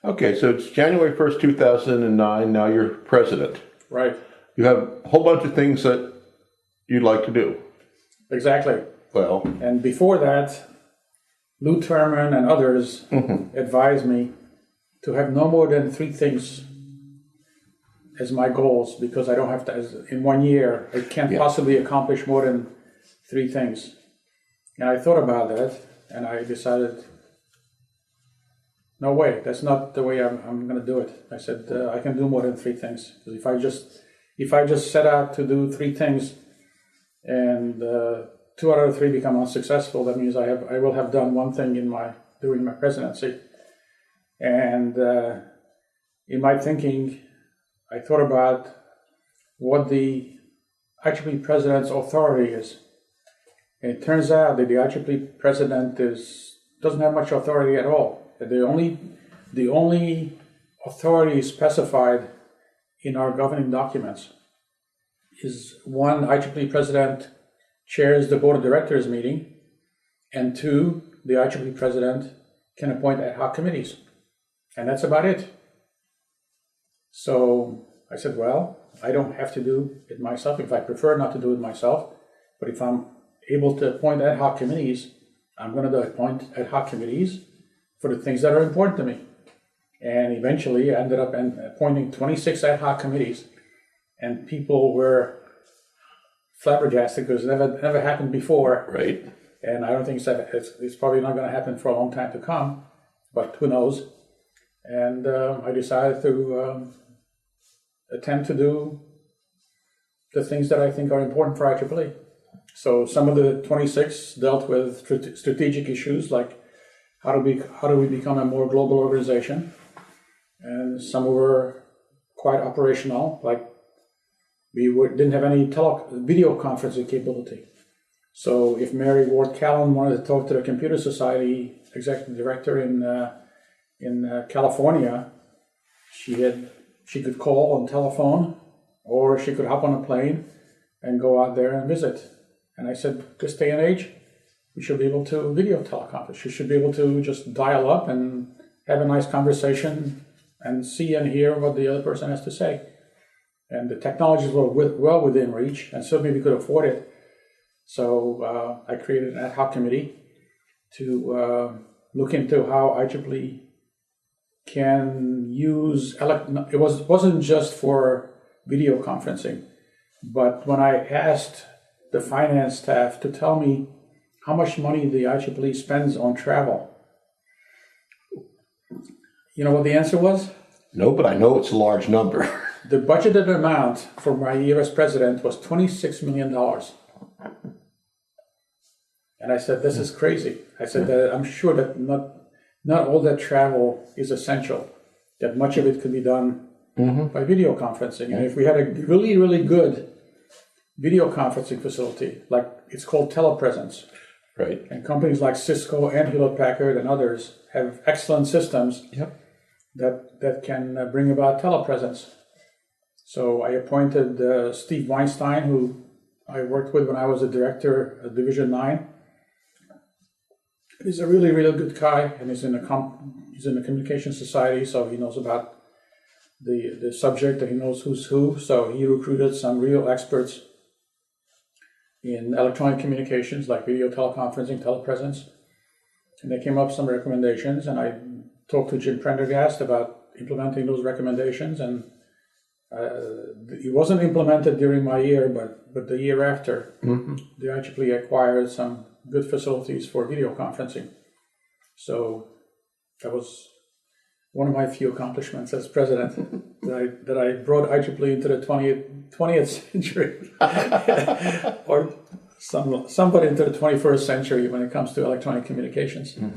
Okay, so it's January 1st, 2009. Now you're president. Right. You have a whole bunch of things that you'd like to do. Exactly. Well, And before that, Lou Thurman and others advised me to have no more than 3 things as my goals, because I don't have to, in 1 year, I can't possibly accomplish more than 3 things. And I thought about that, and I decided, no way, that's not the way I'm going to do it. I said, I can do more than 3 things. Because if I just set out to do 3 things, and 2 out of 3 become unsuccessful, that means I will have done 1 thing during my presidency. And in my thinking, I thought about what the IEEE president's authority is. And it turns out that the IEEE president doesn't have much authority at all. The only authority specified in our governing documents is 1, IEEE president chairs the board of directors meeting, and 2, the IEEE president can appoint ad hoc committees. And that's about it. So I said, well, I don't have to do it myself. If I prefer not to do it myself, but if I'm able to appoint ad hoc committees, I'm going to appoint ad hoc committees for the things that are important to me. And eventually I ended up appointing 26 ad hoc committees, and people were flabbergasted because it never happened before. right. And I don't think it's probably not going to happen for a long time to come, but who knows. And I decided to attempt to do the things that I think are important for IEEE. So some of the 26 dealt with strategic issues like how do we become a more global organization, and some were quite operational, like we didn't have any video conferencing capability. So if Mary Ward Callan wanted to talk to the Computer Society executive director in California, she could call on telephone, or she could hop on a plane and go out there and visit. And I said, this day and age, we should be able to video teleconference. You should be able to just dial up and have a nice conversation and see and hear what the other person has to say. And the technologies were well within reach, and certainly we could afford it. So I created an ad hoc committee to look into how IEEE can use, it wasn't just for video conferencing, but when I asked the finance staff to tell me how much money the IEEE spends on travel, you know what the answer was? No, but I know it's a large number. The budgeted amount for my year as president was $26 million. And I said, this is crazy. I said that I'm sure that not all that travel is essential, that much of it could be done by video conferencing. And if we had a really, really good video conferencing facility, like it's called telepresence, Right. and companies like Cisco and Hewlett-Packard and others have excellent systems that can bring about telepresence. So I appointed Steve Weinstein, who I worked with when I was a director at Division 9. He's a really, really good guy, and he's in the Communication Society, so he knows about the subject, and he knows who's who. So he recruited some real experts in electronic communications, like video teleconferencing, telepresence. And they came up with some recommendations, and I talked to Jim Prendergast about implementing those recommendations, and it wasn't implemented during my year, but the year after, the IEEE acquired some good facilities for video conferencing. So that was one of my few accomplishments as president, that I brought IEEE into the 20th century, or somewhat into the 21st century when it comes to electronic communications.